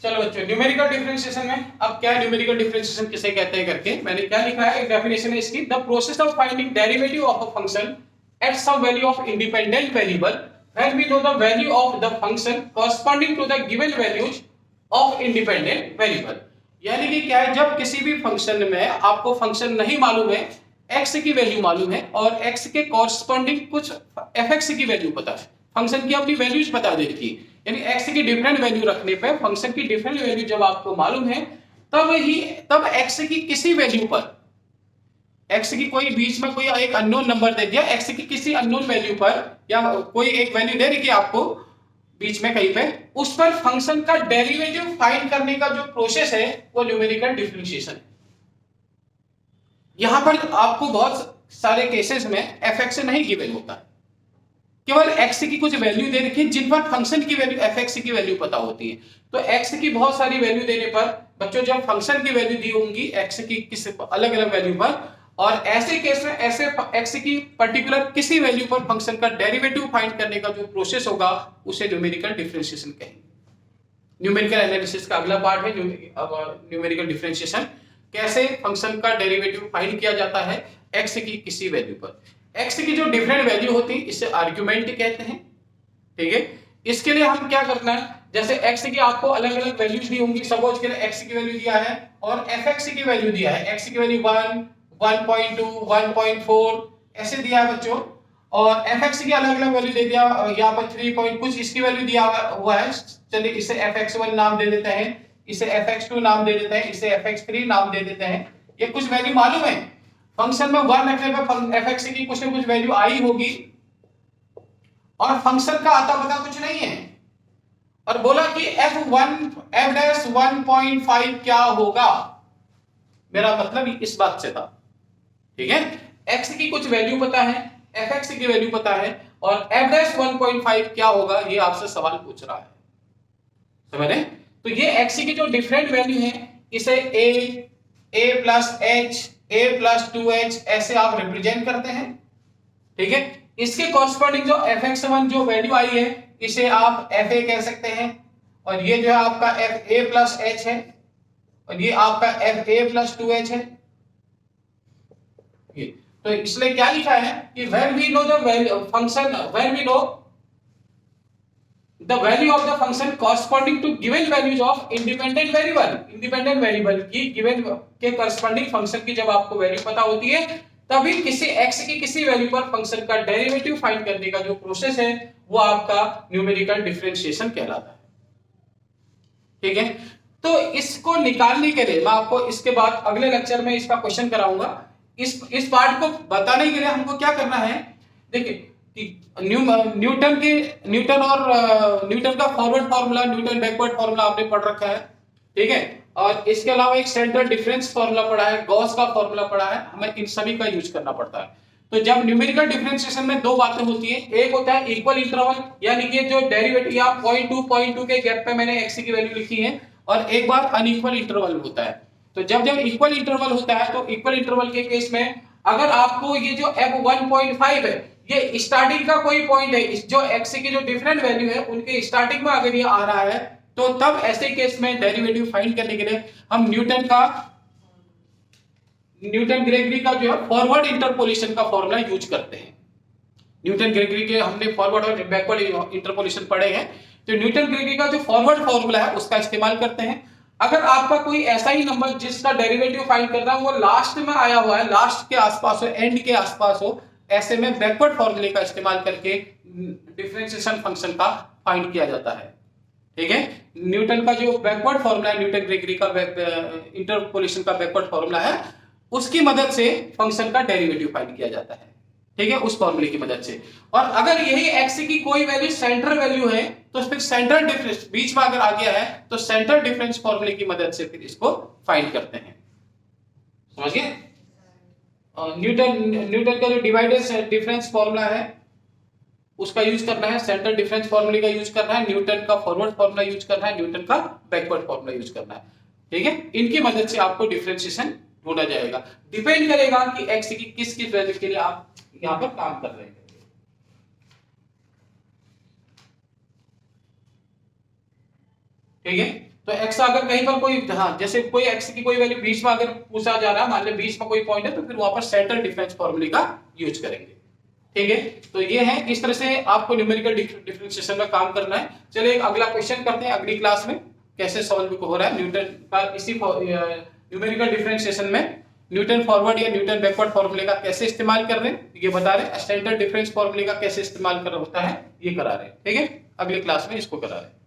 चलो बच्चों, numerical differentiation में अब क्या है, न्यूमेरिकल डिफरेंशिएशन किसे कहते हैं करके मैंने क्या लिखा है, एक डेफिनेशन है इसकी, the process of finding derivative of a function at some value of independent variable when we know the value of the function corresponding to the given values of independent variable. यानी कि क्या है, जब किसी भी function में आपको function नहीं मालूम है, एक्स की वैल्यू मालूम है और एक्स के कॉरस्पॉन्डिंग कुछ एफ एक्स की वैल्यू पता है, फंक्शन की अपनी वैल्यूज बता दे रखी, यानी एक्स की डिफरेंट वैल्यू रखने पे फंक्शन की डिफरेंट वैल्यू जब आपको मालूम है, तब एक्स की किसी वैल्यू पर, एक्स की कोई बीच में कोई एक अननोन नंबर दे दिया, एक्स की किसी अननोन वैल्यू पर या कोई एक वैल्यू दे रखी है आपको बीच में कहीं पे, उस पर फंक्शन का डेरिवेटिव फाइंड करने का जो प्रोसेस है वो न्यूमेरिकल डिफरेंशिएशन है। यहां पर आपको बहुत सारे केसेस में एफ एक्स नहीं गिवन होता है, केवल x की कुछ वैल्यू दे रखी है जिन पर फंक्शन की वैल्यू एफ एक्स की वैल्यू पता होती है। तो x की बहुत सारी वैल्यू देने पर बच्चों जब फंक्शन की वैल्यू दी होंगी x की किसी अलग अलग वैल्यू पर, और ऐसे केस में ऐसे x की पर्टिकुलर किसी वैल्यू पर फंक्शन का डेरिवेटिव फाइंड करने का जो प्रोसेस होगा उसे न्यूमेरिकल डिफरेंशिएशन कहेंगे। न्यूमेरिकल एनालिसिस का अगला पार्ट है न्यूमेरिकल डिफरेंशिएशन, कैसे फंक्शन का डेरिवेटिव फाइंड किया जाता है x की किसी वैल्यू पर। x की जो डिफरेंट वैल्यू होती है इसे आर्गुमेंट कहते हैं, ठीक है। इसके लिए हम क्या करना है, जैसे x की आपको अलग अलग वैल्यूज दी होंगी, सपोज के लिए x की वैल्यू दिया है और fx की वैल्यू दिया है, x की वैल्यू 1, 1.2, 1.4 ऐसे दिया है बच्चों, और fx की अलग अलग वैल्यू दे दिया, यहाँ पर 3 पॉइंट कुछ इसकी वैल्यू दिया हुआ है, चलिए इसे fx1 नाम दे देते हैं, इसे fx2 नाम दे देते हैं, इसे fx3 नाम दे देते हैं। ये कुछ वैल्यू मालूम है, फंक्शन में 1 रखने पर fx की कुछ ना कुछ वैल्यू आई होगी और फंक्शन का आता पता कुछ नहीं है, और बोला कि f1.5 क्या होगा, मेरा मतलब इस बात से था, ठीक है। x की कुछ वैल्यू पता है, fx की वैल्यू पता है और f'1.5 क्या होगा ये आपसे सवाल पूछ रहा है, समझ रहे? तो ये x की जो डिफरेंट वैल्यू है इसे a plus h, a plus 2h ऐसे आप रिप्रेजेंट करते हैं, ठीक है। इसके कॉरस्पॉन्डिंग जो fx1 जो वैल्यू आई है इसे आप fa कह सकते हैं, और ये जो है आपका fa प्लस h है और ये आपका fa प्लस 2h है। तो इसलिए क्या लिखा है कि when we know the value function, when we know the value of the function corresponding to given values of independent variable की given के corresponding function की जब आपको वैल्यू पता होती है तभी किसी x की किसी वैल्यू पर फंक्शन का डेरिवेटिव फाइंड करने का जो प्रोसेस है वो आपका न्यूमेरिकल डिफरेंशिएशन कहलाता है, ठीक है। तो इसको निकालने के लिए मैं आपको इसके बाद अगले लेक्चर में इसका क्वेश्चन कराऊंगा। इस पार्ट को बताने के लिए हमको क्या करना है, देखिए न्यूटन का forward formula, Newton backward formula आपने पढ़ रखा है, ठीक है। और इसके अलावा एक सेंट्रल डिफरेंस फार्मूला पढ़ा है, गॉस का फार्मूला पढ़ा है, हमें इन सभी का यूज करना पड़ता है। तो जब न्यूमेरिकल डिफरेंशिएशन में दो बातें होती है, एक होता है इक्वल इंटरवल, यानी कि जो डेरिवेटिव या 0.2 के गैप पे मैंने x की वैल्यू लिखी है, और एक बार अनइक्वल इंटरवल होता है। तो जब इक्वल इंटरवल होता है तो इक्वल इंटरवल के केस में अगर आपको ये जो f1.5 है ये स्टार्टिंग का कोई पॉइंट है, इस जो x की जो डिफरेंट वैल्यू है उनके स्टार्टिंग में अगर ये आ रहा है तो तब ऐसे केस में डेरिवेटिव फाइंड करने के लिए हम न्यूटन ग्रेगरी का जो है फॉरवर्ड इंटरपोलेशन का फॉर्मूला यूज करते हैं। न्यूटन ग्रेगरी के हमने फॉरवर्ड और बैकवर्ड इंटरपोलेशन पढ़े हैं, तो न्यूटन ग्रेगरी का जो फॉरवर्ड फॉर्मूला है उसका इस्तेमाल करते हैं। अगर आपका कोई ऐसा ही नंबर जिसका डेरिवेटिव फाइंड करना है वो लास्ट में आया हुआ है, लास्ट के आसपास हो, एंड के आसपास हो, ऐसे में बैकवर्ड फॉर्मूले का इस्तेमाल करके डिफरेंशिएशन फंक्शन का फाइंड किया जाता है, ठीक है। न्यूटन का जो बैकवर्ड फॉर्मूला है, न्यूटन ग्रेगरी का इंटरपोलेशन का बैकवर्ड फॉर्मूला है, उसकी मदद से फंक्शन का डेरिवेटिव फाइंड किया जाता है, ठीक है, उस फॉर्मूले की मदद से। और अगर यही x की कोई वैल्यू सेंट्रल वैल्यू है तो फिर सेंट्रल डिफरेंस बीच में अगर आ गया है तो सेंट्रल डिफरेंस फॉर्मूले की मदद से फिर इसको फाइंड करते हैं, समझ गए। न्यूटन का जो डिवाइडेड डिफरेंस फॉर्मूला है उसका यूज करना है, सेंट्रल डिफरेंस फॉर्मूले का यूज करना है, न्यूटन का फॉरवर्ड फॉर्मूला यूज करना है, न्यूटन का बैकवर्ड फॉर्मूला यूज करना है, ठीक है। इनकी मदद से आपको डिफरेंशिएशन ढूंढा जाएगा, डिपेंड करेगा कि x की किस वैल्यू के लिए आप यहां पर काम कर रहे हैं, ठीक है। तो x अगर कहीं पर कोई, हाँ जैसे कोई x की कोई वैल्यू बीच में अगर पूछा जा रहा है, मान ले बीच में कोई पॉइंट है, तो फिर वहां पर सेंटर डिफरेंस फॉर्मूले का यूज करेंगे। ठीक है, तो ये है, इस तरह से आपको न्यूमेरिकल डिफरेंशिएशन का काम करना है। चलिए एक अगला क्वेश्चन करते हैं अगली क्लास में कैसे सॉल्व हो रहा है न्यूटन का इसी न्यूमेरिकल डिफरेंशिएशन में न्यूटन फॉरवर्ड या न्यूटन बैकवर्ड फॉर्मूले का कैसे इस्तेमाल कर रहे हैं ये बता रहे हैं, स्टैंडर्ड डिफरेंस फॉर्मूले का कैसे इस्तेमाल कर होता है ये करा रहे हैं। ठीक है, अगली क्लास में इसको करा रहे हैं।